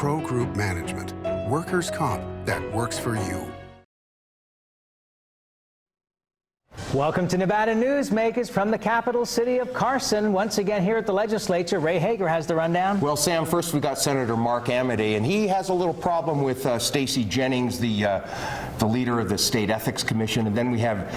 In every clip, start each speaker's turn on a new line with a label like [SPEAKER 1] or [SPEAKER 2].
[SPEAKER 1] Pro Group Management. Workers' comp that works for you.
[SPEAKER 2] Welcome to Nevada Newsmakers from the capital city of Carson. Once again here at the legislature, Ray Hagar has the rundown.
[SPEAKER 3] Well, Sam, first we got Senator Mark Amodei, and he has a little problem with Stacey Jennings, the leader of the State Ethics Commission. And then we have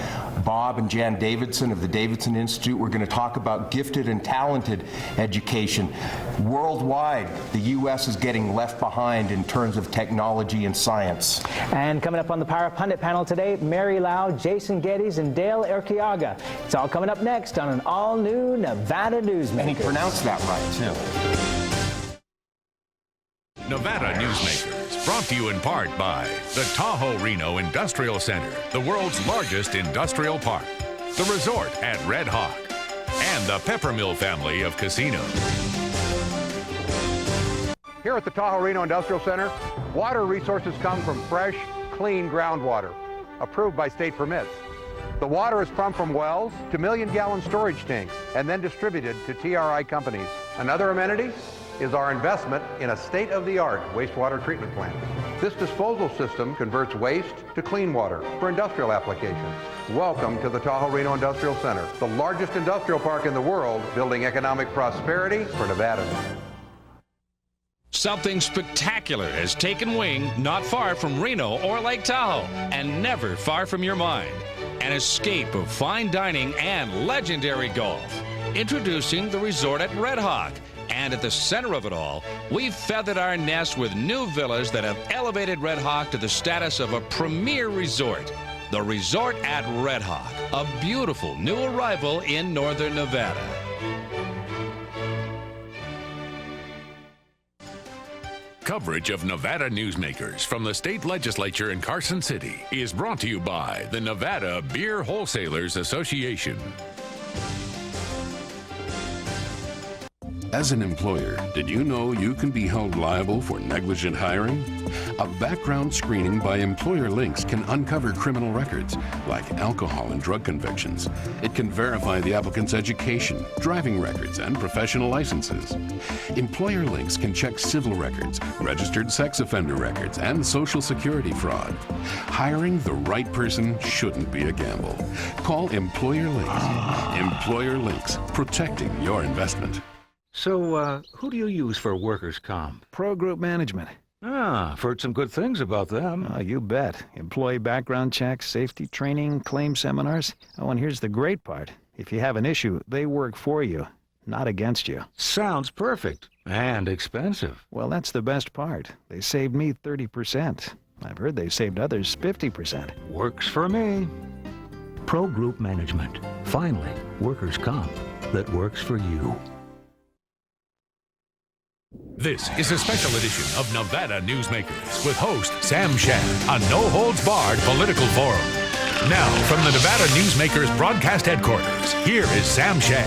[SPEAKER 3] Bob and Jan Davidson of the Davidson Institute. We're going to talk about gifted and talented education. Worldwide, the U.S. is getting left behind in terms of technology and science.
[SPEAKER 2] And coming up on the Power Pundit panel today, Mary Lau, Jason Geddes, and Dale Erquiaga. It's all coming up next on an all-new Nevada Newsmakers.
[SPEAKER 3] And he pronounced that right, too.
[SPEAKER 4] Nevada Newsmakers, brought to you in part by the Tahoe Reno Industrial Center, the world's largest industrial park, the resort at Red Hawk, and the Peppermill family of casinos.
[SPEAKER 5] Here at the Tahoe Reno Industrial Center, water resources come from fresh, clean groundwater, approved by state permits. The water is pumped from wells to million-gallon storage tanks and then distributed to TRI companies. Another amenity is our investment in a state-of-the-art wastewater treatment plant. This disposal system converts waste to clean water for industrial applications. Welcome to the Tahoe Reno Industrial Center, the largest industrial park in the world, building economic prosperity for Nevada.
[SPEAKER 6] Something spectacular has taken wing not far from Reno or Lake Tahoe, and never far from your mind. An escape of fine dining and legendary golf. Introducing the resort at Red Hawk. And at the center of it all, we've feathered our nest with new villas that have elevated Red Hawk to the status of a premier resort. The resort at Red Hawk, a beautiful new arrival in northern Nevada.
[SPEAKER 4] Coverage of Nevada Newsmakers from the state legislature in Carson City is brought to you by the Nevada Beer Wholesalers Association.
[SPEAKER 7] As an employer, did you know you can be held liable for negligent hiring? A background screening by Employer Links can uncover criminal records, like alcohol and drug convictions. It can verify the applicant's education, driving records, and professional licenses. Employer Links can check civil records, registered sex offender records, and Social Security fraud. Hiring the right person shouldn't be a gamble. Call Employer Links. Employer Links, protecting your investment.
[SPEAKER 8] So, who do you use for workers' comp?
[SPEAKER 9] Pro Group Management.
[SPEAKER 8] Ah, I've heard some good things about them.
[SPEAKER 9] You bet. Employee background checks, safety training, claim seminars. Oh, and here's the great part. If you have an issue, they work for you, not against you.
[SPEAKER 8] Sounds perfect. And expensive.
[SPEAKER 9] Well, that's the best part. They saved me 30%. I've heard they saved others 50%.
[SPEAKER 8] Works for me. Pro Group Management. Finally, workers' comp that works for you.
[SPEAKER 4] This is a special edition of Nevada Newsmakers with host Sam Shad, a no-holds-barred political forum. Now, from the Nevada Newsmakers broadcast headquarters, here is Sam Shad.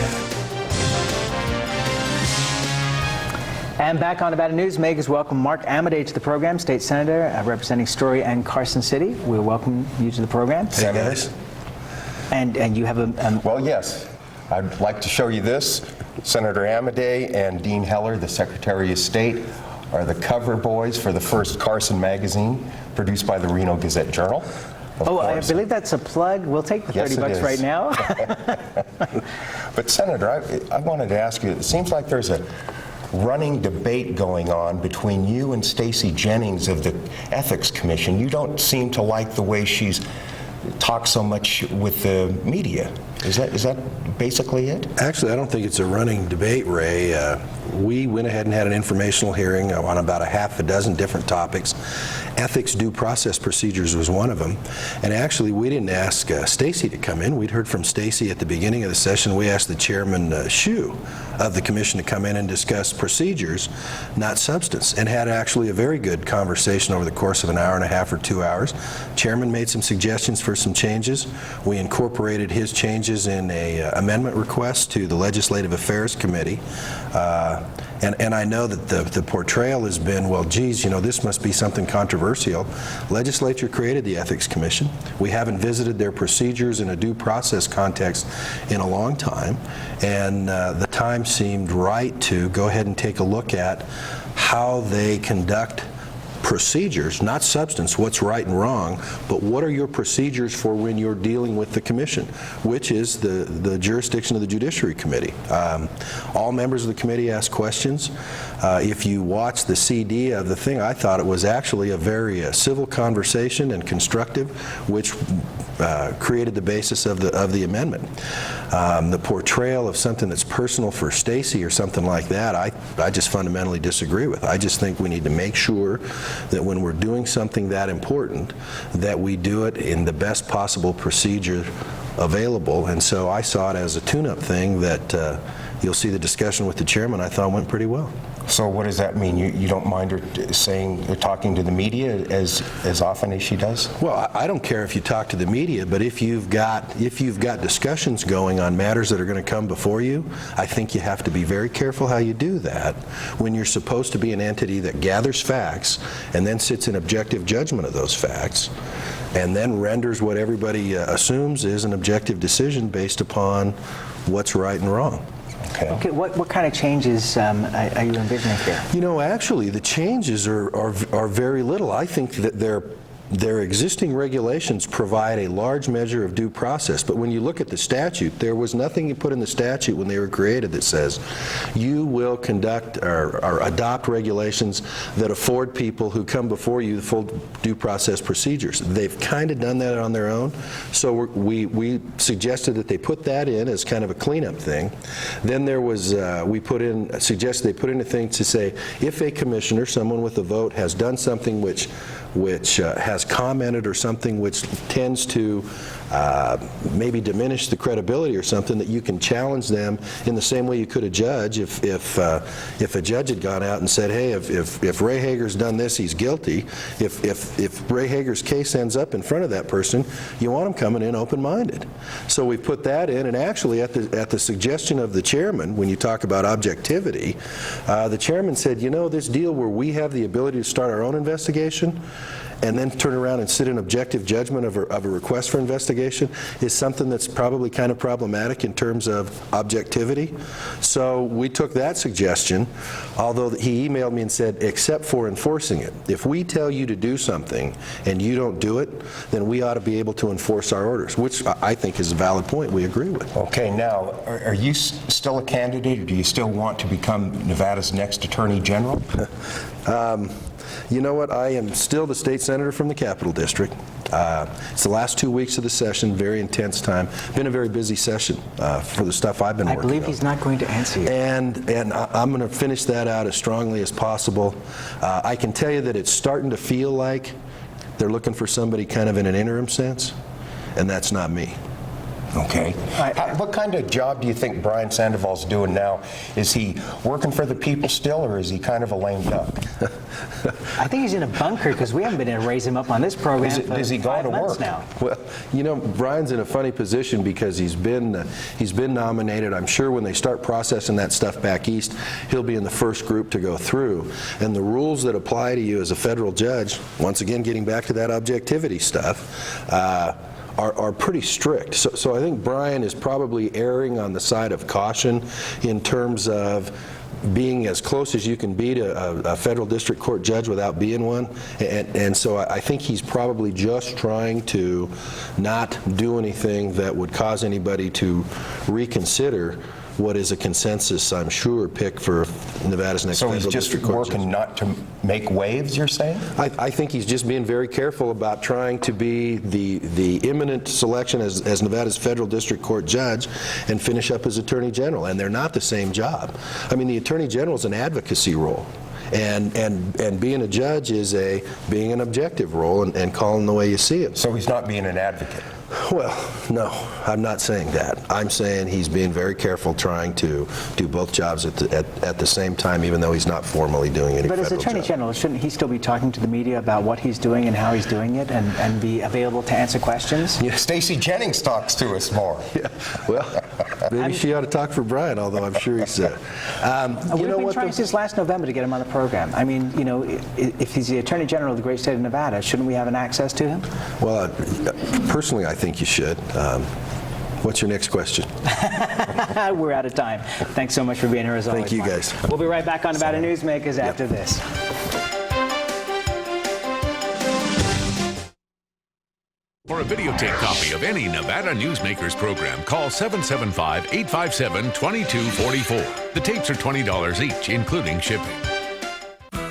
[SPEAKER 2] And back on Nevada Newsmakers, welcome Mark Amodei to the program, State Senator representing Storey and Carson City. We welcome you to the program.
[SPEAKER 3] Hey, guys.
[SPEAKER 2] And you have a...
[SPEAKER 3] Well, yes. I'd like to show you this. Senator Amodei and Dean Heller, the Secretary of State, are the cover boys for the first Carson magazine produced by the Reno Gazette-Journal.
[SPEAKER 2] I believe that's a plug. We'll take the 30 bucks right now.
[SPEAKER 3] But Senator, I wanted to ask you, it seems like there's a running debate going on between you and Stacey Jennings of the Ethics Commission. You don't seem to like the way she's talked so much with the media. Is that basically it?
[SPEAKER 10] Actually, I don't think it's a running debate, Ray. We went ahead and had an informational hearing on about a half a dozen different topics. Ethics due process procedures was one of them. And actually, we didn't ask Stacey to come in. We'd heard from Stacey at the beginning of the session. We asked the chairman, Shue, of the commission to come in and discuss procedures, not substance, and had actually a very good conversation over the course of an hour and a half or 2 hours. Chairman made some suggestions for some changes. We incorporated his changes in a amendment request to the Legislative Affairs Committee. And I know that the portrayal has been, well, geez, you know, this must be something controversial. Legislature created the Ethics Commission. We haven't visited their procedures in a due process context in a long time. And the time seemed right to go ahead and take a look at how they conduct procedures, not substance, what's right and wrong, but what are your procedures for when you're dealing with the commission, which is the jurisdiction of the Judiciary Committee. All members of the committee ask questions. If you watch the CD of the thing, I thought it was actually a very civil conversation and constructive, which created the basis of the amendment. The portrayal of something that's personal for Stacy or something like that, I just fundamentally disagree with. I just think we need to make sure that when we're doing something that important, that we do it in the best possible procedure available. And so I saw it as a tune-up thing that you'll see the discussion with the chairman, I thought went pretty well.
[SPEAKER 3] So what does that mean? You don't mind her saying or talking to the media as often as she does?
[SPEAKER 10] Well, I don't care if you talk to the media, but if you've got discussions going on matters that are going to come before you, I think you have to be very careful how you do that when you're supposed to be an entity that gathers facts and then sits in objective judgment of those facts and then renders what everybody assumes is an objective decision based upon what's right and wrong.
[SPEAKER 2] Okay, what kind of changes are you envisioning here?
[SPEAKER 10] You know, actually, the changes are very little. I think that their existing regulations provide a large measure of due process, but when you look at the statute, there was nothing you put in the statute when they were created that says you will conduct or adopt regulations that afford people who come before you the full due process procedures. They've kind of done that on their own, so we suggested that they put that in as kind of a cleanup thing. Then there was, suggested they put in a thing to say if a commissioner, someone with a vote, has done something which has commented or something which tends to maybe diminish the credibility or something, that you can challenge them in the same way you could a judge. If a judge had gone out and said, hey, if Ray Hagar's done this, he's guilty. If Ray Hagar's case ends up in front of that person, you want him coming in open-minded. So we put that in, and actually at the suggestion of the chairman, when you talk about objectivity, the chairman said, you know, this deal where we have the ability to start our own investigation and then turn around and sit in objective judgment of a request for investigation is something that's probably kind of problematic in terms of objectivity. So we took that suggestion, although he emailed me and said, except for enforcing it. If we tell you to do something and you don't do it, then we ought to be able to enforce our orders, which I think is a valid point we agree with.
[SPEAKER 3] Okay, now, are you still a candidate, or do you still want to become Nevada's next Attorney General?
[SPEAKER 10] You know what? I am still the state senator from the Capital District. It's the last 2 weeks of the session, very intense time. Been a very busy session for the stuff I've been working on.
[SPEAKER 2] I believe he's not going to answer you.
[SPEAKER 10] And I'm going to finish that out as strongly as possible. I can tell you that it's starting to feel like they're looking for somebody kind of in an interim sense, and that's not me.
[SPEAKER 3] Okay. What kind of job do you think Brian Sandoval's doing now? Is he working for the people still, or is he kind of a lame duck?
[SPEAKER 2] I think he's in a bunker because we haven't been able to raise him up on this program for
[SPEAKER 3] is he
[SPEAKER 2] 5
[SPEAKER 3] going to
[SPEAKER 2] months
[SPEAKER 3] work
[SPEAKER 2] now.
[SPEAKER 10] Well, you know, Brian's in a funny position because he's been nominated. I'm sure when they start processing that stuff back east, he'll be in the first group to go through. And the rules that apply to you as a federal judge, once again getting back to that objectivity stuff, are pretty strict. So I think Brian is probably erring on the side of caution in terms of being as close as you can be to a federal district court judge without being one. And so I think he's probably just trying to not do anything that would cause anybody to reconsider what is a consensus, I'm sure, pick for Nevada's next federal district court judge.
[SPEAKER 3] So he's just working not to make waves, you're saying?
[SPEAKER 10] I think he's just being very careful about trying to be the imminent selection as Nevada's federal district court judge and finish up as Attorney General. And they're not the same job. I mean, the Attorney General is an advocacy role. And being a judge is being an objective role and calling the way you see it.
[SPEAKER 3] So he's not being an advocate?
[SPEAKER 10] Well, no, I'm not saying that. I'm saying he's being very careful trying to do both jobs at the same time, even though he's not formally doing any federal job. But as Attorney
[SPEAKER 2] General, shouldn't he still be talking to the media about what he's doing and how he's doing it and be available to answer questions?
[SPEAKER 3] Yeah, Stacey Jennings talks to us more.
[SPEAKER 10] Yeah, well, maybe she ought to talk for Brian, although I'm sure he's...
[SPEAKER 2] We've been trying since last November to get him on the program. I mean, you know, if he's the Attorney General of the great state of Nevada, shouldn't we have an access to him?
[SPEAKER 10] Well, personally, I think you should. What's your next question?
[SPEAKER 2] We're out of time. Thanks so much for being here as always.
[SPEAKER 10] Thank you,
[SPEAKER 2] Mark.
[SPEAKER 10] guys.
[SPEAKER 2] We'll be right back on Nevada Newsmakers after this.
[SPEAKER 4] For a videotape copy of any Nevada Newsmakers program, call 775-857-2244. The tapes are $20 each, including shipping.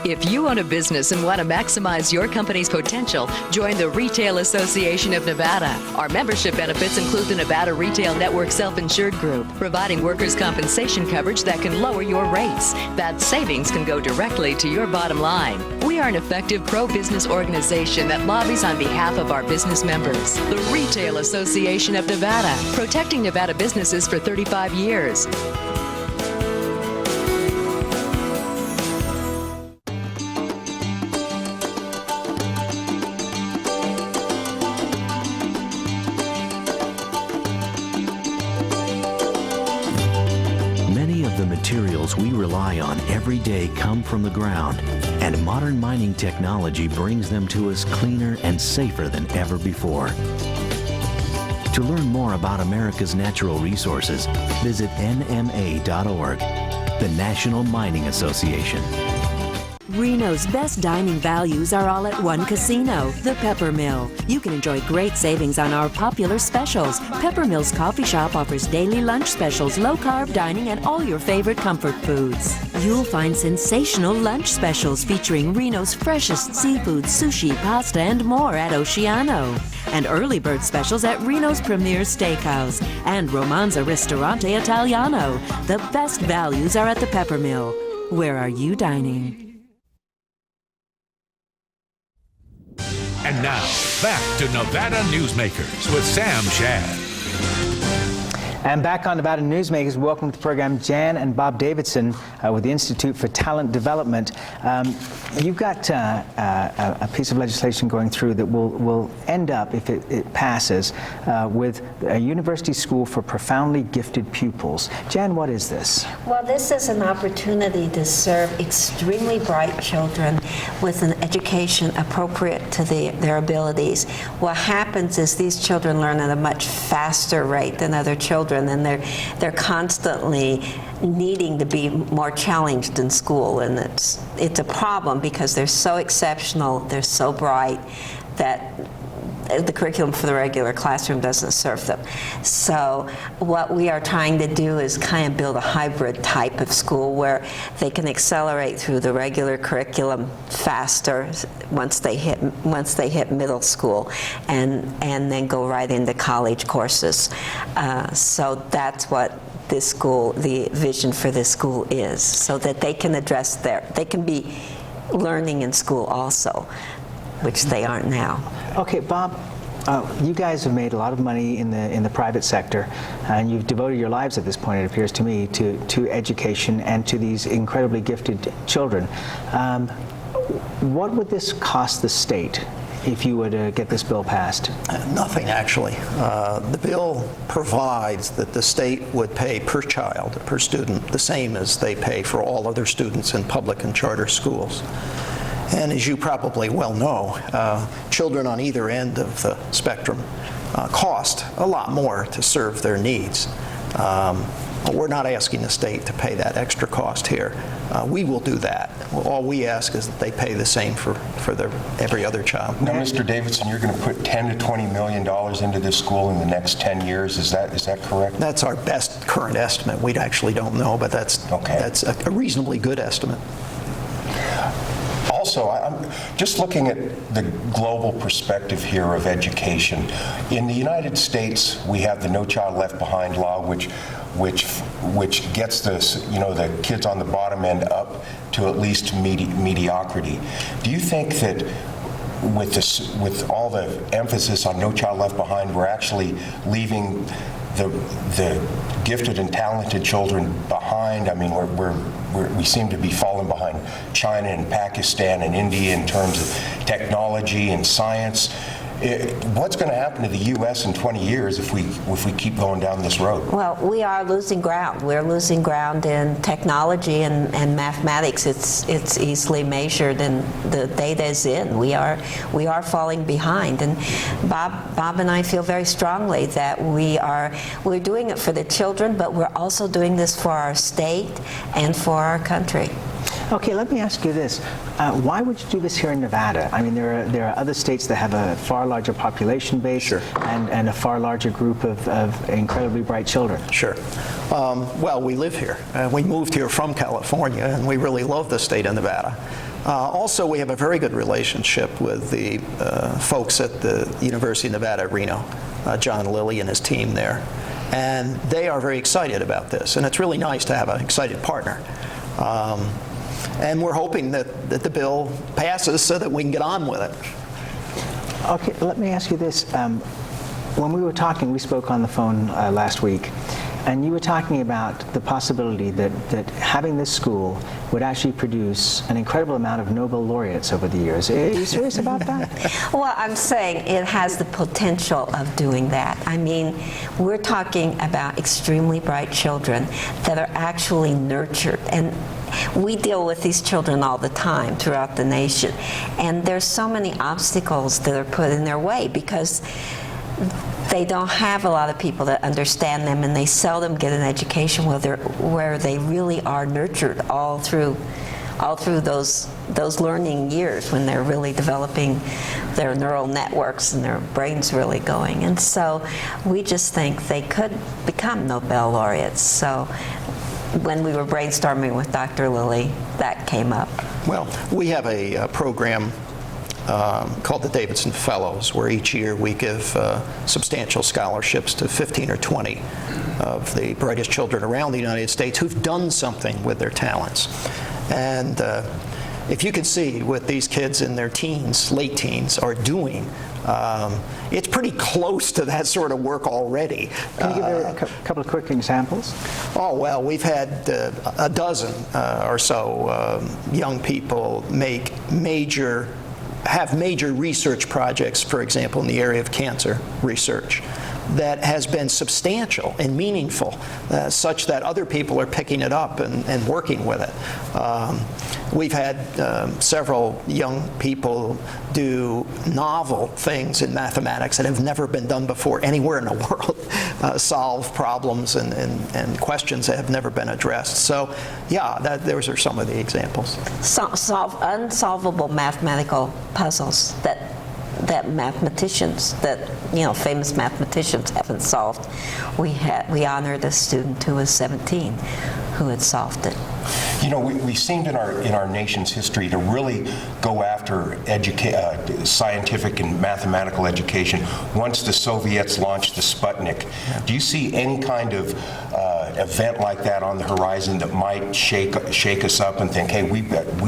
[SPEAKER 11] If you own a business and want to maximize your company's potential, join the Retail Association of Nevada. Our membership benefits include the Nevada Retail Network Self-Insured Group, providing workers' compensation coverage that can lower your rates. That savings can go directly to your bottom line. We are an effective pro-business organization that lobbies on behalf of our business members. The Retail Association of Nevada, protecting Nevada businesses for 35 years.
[SPEAKER 12] Materials we rely on every day come from the ground, and modern mining technology brings them to us cleaner and safer than ever before. To learn more about America's natural resources, visit nma.org, the National Mining Association.
[SPEAKER 13] Reno's best dining values are all at one casino, the Pepper Mill. You can enjoy great savings on our popular specials. Pepper Mill's coffee shop offers daily lunch specials, low-carb dining, and all your favorite comfort foods. You'll find sensational lunch specials featuring Reno's freshest seafood, sushi, pasta, and more at Oceano. And early bird specials at Reno's Premier Steakhouse and Romanza Ristorante Italiano. The best values are at the Pepper Mill. Where are you dining?
[SPEAKER 4] And now, back to Nevada Newsmakers with Sam Shad.
[SPEAKER 2] And back on Nevada Newsmakers, welcome to the program Jan and Bob Davidson with the Institute for Talent Development. You've got a piece of legislation going through that will end up, if it passes, with a university school for profoundly gifted pupils. Jan, what is this?
[SPEAKER 14] Well, this is an opportunity to serve extremely bright children with an education appropriate to their abilities. What happens is these children learn at a much faster rate than other children, and they're constantly needing to be more challenged in school, and it's a problem because they're so exceptional, they're so bright that the curriculum for the regular classroom doesn't serve them. So what we are trying to do is kind of build a hybrid type of school where they can accelerate through the regular curriculum faster once they hit middle school, and then go right into college courses. So that's what this school, the vision for this school is, so that they can they can be learning in school also, which they aren't now.
[SPEAKER 2] Okay, Bob, you guys have made a lot of money in the private sector, and you've devoted your lives at this point, it appears to me, to education and to these incredibly gifted children. What would this cost the state if you were to get this bill passed?
[SPEAKER 15] Nothing, actually. The bill provides that the state would pay per child, per student, the same as they pay for all other students in public and charter schools. And as you probably well know, children on either end of the spectrum cost a lot more to serve their needs. But we're not asking the state to pay that extra cost here. We will do that. All we ask is that they pay the same for every other child.
[SPEAKER 3] Now, Mr. Davidson, you're going to put $10 to $20 million into this school in the next 10 years. Is that correct?
[SPEAKER 15] That's our best current estimate. We actually don't know, but that's a reasonably good estimate.
[SPEAKER 3] Also, I'm just looking at the global perspective here of education. In the United States, we have the No Child Left Behind law, which gets the kids on the bottom end up to at least mediocrity. Do you think that with all the emphasis on No Child Left Behind, we're actually leaving the gifted and talented children behind? I mean, we seem to be falling behind China and Pakistan and India in terms of technology and science. What's going to happen to the U.S. in 20 years if we keep going down this road?
[SPEAKER 14] Well, we are losing ground. We're losing ground in technology and mathematics. It's easily measured, and the data is in. We are falling behind. And Bob and I feel very strongly that we're doing it for the children, but we're also doing this for our state and for our country.
[SPEAKER 2] Okay, let me ask you this. Why would you do this here in Nevada? I mean, there are other states that have a far larger population base.
[SPEAKER 15] Sure.
[SPEAKER 2] and a far larger group of incredibly bright children.
[SPEAKER 15] Sure. Well, we live here. We moved here from California, and we really love the state of Nevada. Also, we have a very good relationship with the folks at the University of Nevada at Reno, John Lilly and his team there. And they are very excited about this, and it's really nice to have an excited partner. And we're hoping that the bill passes so that we can get on with it.
[SPEAKER 2] Okay, let me ask you this. When we were talking, we spoke on the phone last week, and you were talking about the possibility that having this school would actually produce an incredible amount of Nobel laureates over the years. Are you serious about that?
[SPEAKER 14] Well, I'm saying it has the potential of doing that. I mean, we're talking about extremely bright children that are actually nurtured. And we deal with these children all the time throughout the nation. And there's so many obstacles that are put in their way because they don't have a lot of people that understand them, and they seldom get an education where they really are nurtured all through those learning years when they're really developing their neural networks and their brains really going. And so we just think they could become Nobel laureates. So when we were brainstorming with Dr. Lilly, that came up.
[SPEAKER 15] Well, we have a program called the Davidson Fellows, where each year we give substantial scholarships to 15 or 20 of the brightest children around the United States who've done something with their talents. And if you could see what these kids in their teens, late teens, are doing, it's pretty close to that sort of work already.
[SPEAKER 2] Can you give a couple of quick examples?
[SPEAKER 15] Oh, well, we've had a dozen or so young people have major research projects, for example, in the area of cancer research, that has been substantial and meaningful, such that other people are picking it up and working with it. We've had several young people do novel things in mathematics that have never been done before anywhere in the world, solve problems and questions that have never been addressed. So, yeah, those are some of the examples.
[SPEAKER 14] Solve unsolvable mathematical puzzles that mathematicians, famous mathematicians haven't solved. We honored a student who was 17 who had solved it.
[SPEAKER 3] You know, we seemed in our nation's history to really go after scientific and mathematical education once the Soviets launched the Sputnik. Yeah. Do you see any kind of event like that on the horizon that might shake us up and think, hey, we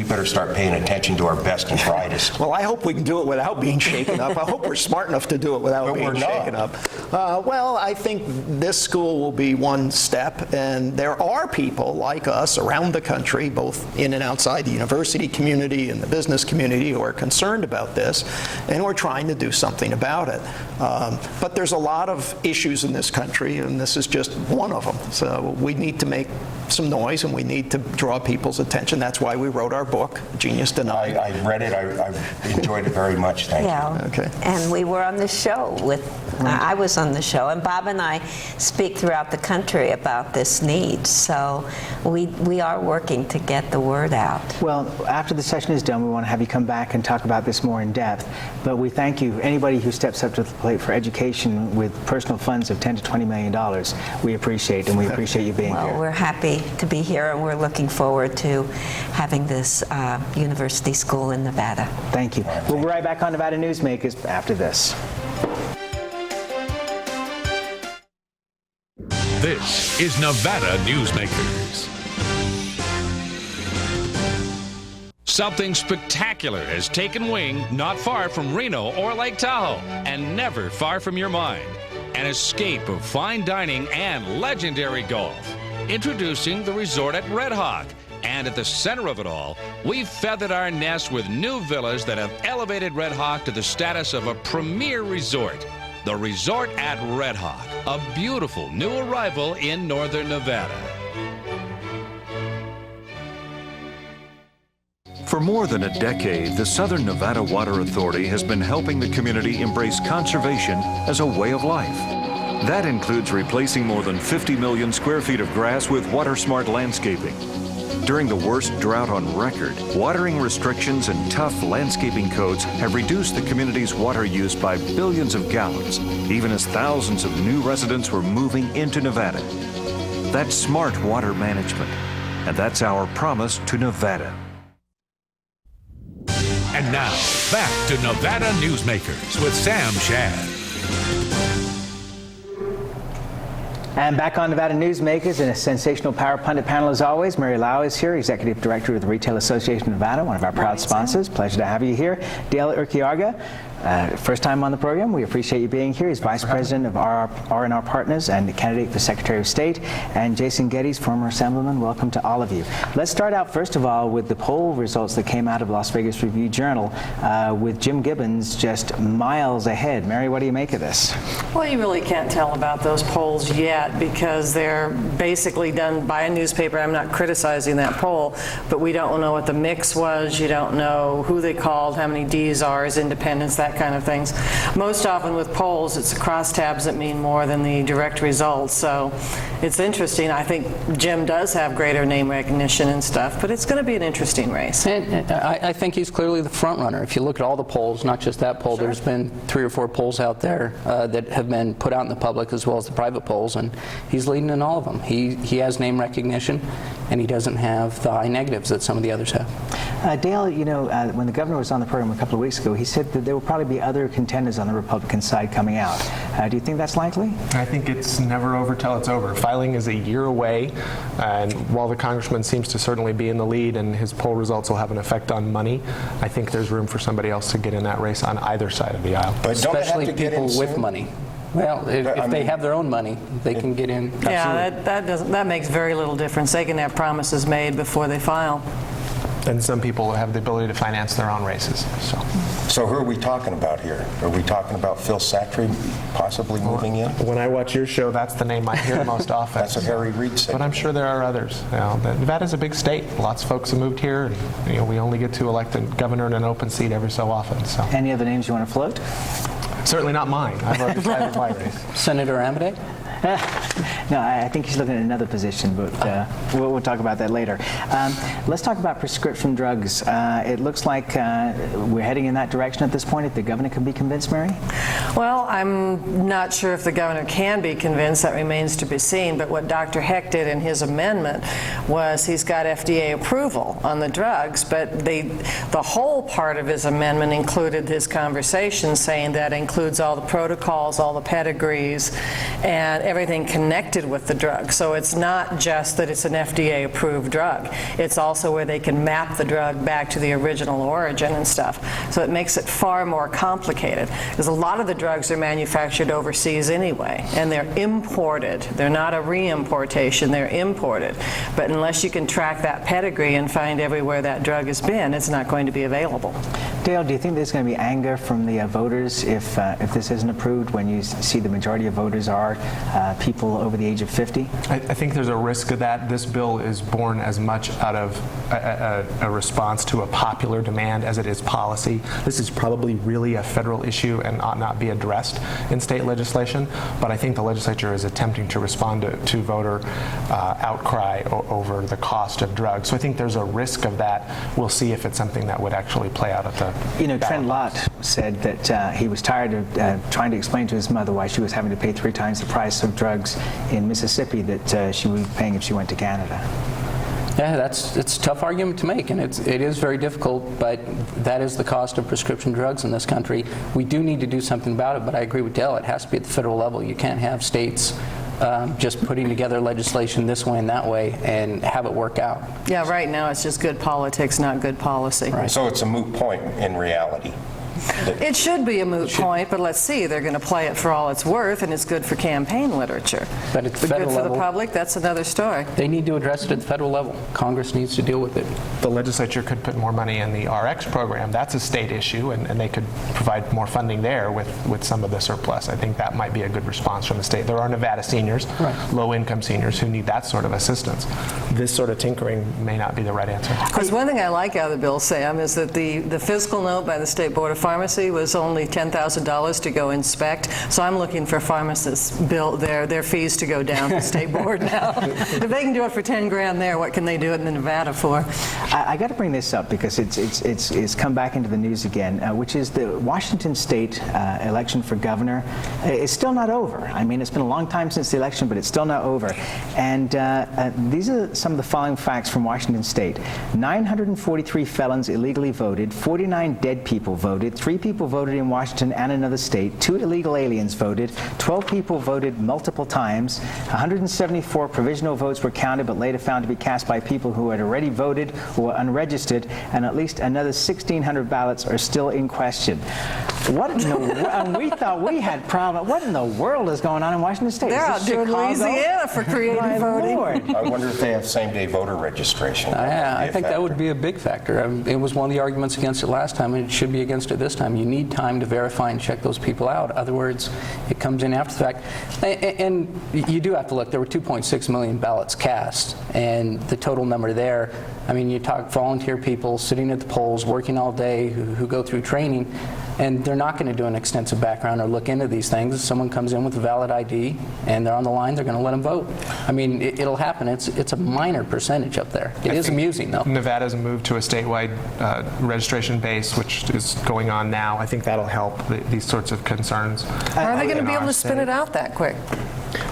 [SPEAKER 3] better start paying attention to our best and brightest?
[SPEAKER 15] Well, I hope we can do it without being shaken up. I hope we're smart enough to do it without being shaken up. Well, I think this school will be one step, and there are people like us around the country, both in and outside the university community and the business community, who are concerned about this, and we're trying to do something about it. But there's a lot of issues in this country, and this is just one of them. So we need to make some noise, and we need to draw people's attention. That's why we wrote our book, Genius Denied.
[SPEAKER 3] I read it. I enjoyed it very much. Thank you.
[SPEAKER 15] Okay.
[SPEAKER 14] And we were on the show I was on the show, and Bob and I speak throughout the country about this need. So we are working to get the word out.
[SPEAKER 2] Well, after the session is done, we want to have you come back and talk about this more in depth. But we thank you. Anybody who steps up to the plate for education with personal funds of $10 to $20 million, we appreciate, and we appreciate you being here.
[SPEAKER 14] Well, we're happy to be here, and we're looking forward to having this university school in Nevada.
[SPEAKER 2] Thank you. We'll be right back on Nevada Newsmakers after this.
[SPEAKER 4] This is Nevada Newsmakers.
[SPEAKER 6] Something spectacular has taken wing not far from Reno or Lake Tahoe, and never far from your mind. An escape of fine dining and legendary golf. Introducing the resort at Red Hawk And at the center of it all, we've feathered our nest with new villas that have elevated Red Hawk to the status of a premier resort. The Resort at Red Hawk, a beautiful new arrival in northern Nevada.
[SPEAKER 16] For more than a decade, the Southern Nevada Water Authority has been helping the community embrace conservation as a way of life. That includes replacing more than 50 million square feet of grass with water-smart landscaping. During the worst drought on record, watering restrictions and tough landscaping codes have reduced the community's water use by billions of gallons, even as thousands of new residents were moving into Nevada. That's smart water management, and that's our promise to Nevada.
[SPEAKER 4] And now, back to Nevada Newsmakers with Sam Shad.
[SPEAKER 2] And back on Nevada Newsmakers in a sensational Power Pundit panel as always. Mary Lau is here, Executive Director of the Retail Association of Nevada, one of our proud sponsors. Pleasure to have you here. Dale Erquiaga, first time on the program. We appreciate you being here. He's Vice President of R&R Partners and candidate for Secretary of State. And Jason Geddes, former Assemblyman. Welcome to all of you. Let's start out first of all with the poll results that came out of Las Vegas Review-Journal with Jim Gibbons just miles ahead. Mary, what do you make of this?
[SPEAKER 17] Well, you really can't tell about those polls yet because they're basically done by a newspaper. I'm not criticizing that poll, but we don't know what the mix was. You don't know who they called, how many Ds, Rs, independents, that kind of things. Most often with polls, it's crosstabs that mean more than the direct results. So it's interesting. I think Jim does have greater name recognition and stuff, but it's going to be an interesting race.
[SPEAKER 18] And I think he's clearly the front runner. If you look at all the polls, not just that poll, there's been 3 or 4 polls out there that have been put out in the public as well as the private polls, and he's leading in all of them. He has name recognition, and he doesn't have the high negatives that some of the others have.
[SPEAKER 2] Dale, you know, when the governor was on the program a couple of weeks ago, he said that there will probably be other contenders on the Republican side coming out. Do you think that's likely?
[SPEAKER 19] I think it's never over till it's over. Filing is a year away, and while the congressman seems to certainly be in the lead and his poll results will have an effect on money, I think there's room for somebody else to get in that race on either side of the aisle.
[SPEAKER 18] But especially people with money. Well, if they have their own money, they can get in.
[SPEAKER 17] Yeah, that makes very little difference. They can have promises made before they file.
[SPEAKER 19] And some people have the ability to finance their own races.
[SPEAKER 3] So who are we talking about here? Are we talking about Phil Sacre possibly moving in?
[SPEAKER 19] When I watch your show, that's the name I hear most often.
[SPEAKER 3] That's what Harry Reid said.
[SPEAKER 19] But I'm sure there are others. You know, Nevada's a big state. Lots of folks have moved here, and we only get to elect a governor in an open seat every so often. So.
[SPEAKER 2] Any other names you want to float?
[SPEAKER 19] Certainly not mine. I've already decided my race.
[SPEAKER 18] Senator Amodei?
[SPEAKER 2] No, I think he's looking at another position, but we'll talk about that later. Let's talk about prescription drugs. It looks like we're heading in that direction at this point. If the governor can be convinced, Mary?
[SPEAKER 17] Well, I'm not sure if the governor can be convinced. That remains to be seen. But what Dr. Heck did in his amendment was he's got FDA approval on the drugs, but the whole part of his amendment included his conversation saying that includes all the protocols, all the pedigrees, and everything connected with the drug. So it's not just that it's an FDA-approved drug. It's also where they can map the drug back to the original origin and stuff. So it makes it far more complicated, because a lot of the drugs are manufactured overseas anyway, and they're imported. They're not a re-importation, they're imported. But unless you can track that pedigree and find everywhere that drug has been, it's not going to be available.
[SPEAKER 2] Dale, do you think there's going to be anger from the voters if this isn't approved, when you see the majority of voters are people over the age of 50?
[SPEAKER 19] I think there's a risk of that. This bill is born as much out of a response to a popular demand as it is policy. This is probably really a federal issue and ought not be addressed in state legislation, but I think the legislature is attempting to respond to voter outcry over the cost of drugs. So I think there's a risk of that. We'll see if it's something that would actually play out at the
[SPEAKER 2] Trent Lott said that he was tired of trying to explain to his mother why she was having to pay 3 times the price of drugs in Mississippi that she would be paying if she went to Canada.
[SPEAKER 18] Yeah, it's a tough argument to make, and it is very difficult, but that is the cost of prescription drugs in this country. We do need to do something about it, but I agree with Dale. It has to be at the federal level. You can't have states just putting together legislation this way and that way and have it work out.
[SPEAKER 17] Yeah, right now it's just good politics, not good policy.
[SPEAKER 3] Right. So it's a moot point in reality.
[SPEAKER 17] It should be a moot point, but let's see. They're going to play it for all it's worth, and it's good for campaign literature.
[SPEAKER 18] But at the
[SPEAKER 17] But good
[SPEAKER 18] federal
[SPEAKER 17] for
[SPEAKER 18] level,
[SPEAKER 17] the public, that's another story.
[SPEAKER 18] they need to address it at the federal level. Congress needs to deal with it.
[SPEAKER 19] The legislature could put more money in the RX program. That's a state issue, and they could provide more funding there with some of the surplus. I think that might be a good response from the state. There are Nevada seniors, low-income seniors, who need that sort of assistance. This sort of tinkering may not be the right answer.
[SPEAKER 17] Because one thing I like out of the bill, Sam, is that the fiscal note by the State Board of Pharmacy was only $10,000 to go inspect. So I'm looking for pharmacists' bill their fees to go down the State Board now. If they can do it for 10 grand there, what can they do it in Nevada for?
[SPEAKER 2] I got to bring this up because it's come back into the news again, which is the Washington State election for governor is still not over. I mean, it's been a long time since the election, but it's still not over. And these are some of the following facts from Washington State. 943 felons illegally voted, 49 dead people voted, 3 people voted in Washington and another state, 2 illegal aliens voted, 12 people voted multiple times, 174 provisional votes were counted but later found to be cast by people who had already voted or were unregistered, and at least another 1,600 ballots are still in question. What in the we thought we had problem. What in the world is going on in Washington State?
[SPEAKER 17] They're out doing Louisiana for creative voting.
[SPEAKER 2] Lord.
[SPEAKER 3] I wonder if they have same-day voter registration.
[SPEAKER 18] Yeah, I think that would be a big factor. It was one of the arguments against it last time, and it should be against it this time. You need time to verify and check those people out. Other words, it comes in after the fact. And you do have to look. There were 2.6 million ballots cast, and the total number there, I mean, you talk volunteer people sitting at the polls, working all day, who go through training, and they're not going to do an extensive background or look into these things. If someone comes in with a valid ID and they're on the line, they're going to let them vote. I mean, it'll happen. It's a minor percentage up there. It is amusing, though.
[SPEAKER 19] Nevada's moved to a statewide registration base, which is going on now. I think that'll help these sorts of concerns.
[SPEAKER 17] How are they going to be able to spin it out that quick?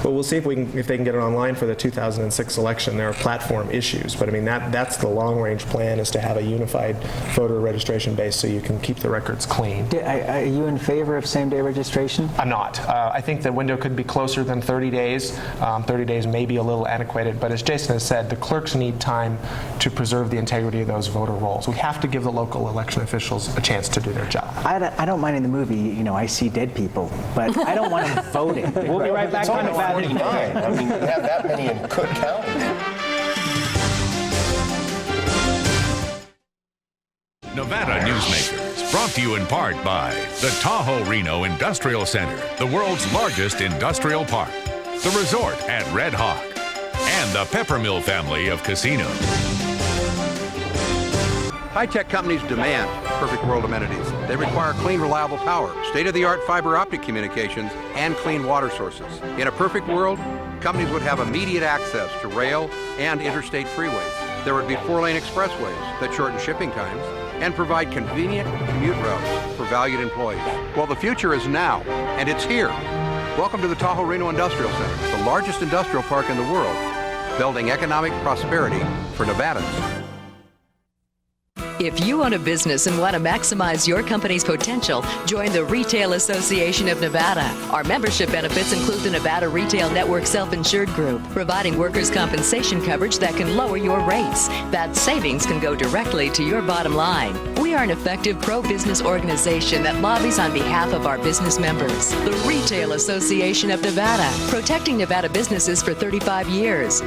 [SPEAKER 19] Well, we'll see if they can get it online for the 2006 election. There are platform issues, but I mean that's the long-range plan, is to have a unified voter registration base so you can keep the records clean.
[SPEAKER 2] Are you in favor of same-day registration?
[SPEAKER 19] I'm not. I think the window could be closer than 30 days. 30 days may be a little antiquated, but as Jason has said, the clerks need time to preserve the integrity of those voter rolls. We have to give the local election officials a chance to do their job.
[SPEAKER 2] I don't mind in the movie, you know, I see dead people, but I don't want them voting. We'll be right back on Nevada.
[SPEAKER 3] 49. I mean, you have that many in Cook County.
[SPEAKER 4] Nevada Newsmakers, brought to you in part by the Tahoe Reno Industrial Center, the world's largest industrial park, the resort at Red Hawk, and the Peppermill family of casinos.
[SPEAKER 20] High-tech companies demand perfect world amenities. They require clean, reliable power, state-of-the-art fiber optic communications, and clean water sources. In a perfect world, companies would have immediate access to rail and interstate freeways. There would be 4-lane expressways that shorten shipping times and provide convenient commute routes for valued employees. Well, the future is now, and it's here. Welcome to the Tahoe Reno Industrial Center, the largest industrial park in the world, building economic prosperity for Nevadans.
[SPEAKER 11] If you own a business and want to maximize your company's potential, join the Retail Association of Nevada. Our membership benefits include the Nevada Retail Network Self-Insured Group, providing workers' compensation coverage that can lower your rates. That savings can go directly to your bottom line. We are an effective pro-business organization that lobbies on behalf of our business members. The Retail Association of Nevada, protecting Nevada businesses for 35 years.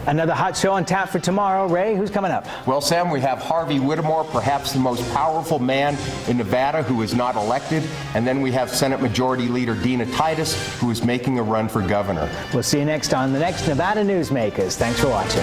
[SPEAKER 2] Another hot show on tap for tomorrow. Ray, who's coming up?
[SPEAKER 3] Well, Sam, we have Harvey Whittemore, perhaps the most powerful man in Nevada who is not elected. And then we have Senate Majority Leader Dina Titus, who is making a run for governor.
[SPEAKER 2] We'll see you next on the next Nevada Newsmakers. Thanks for watching.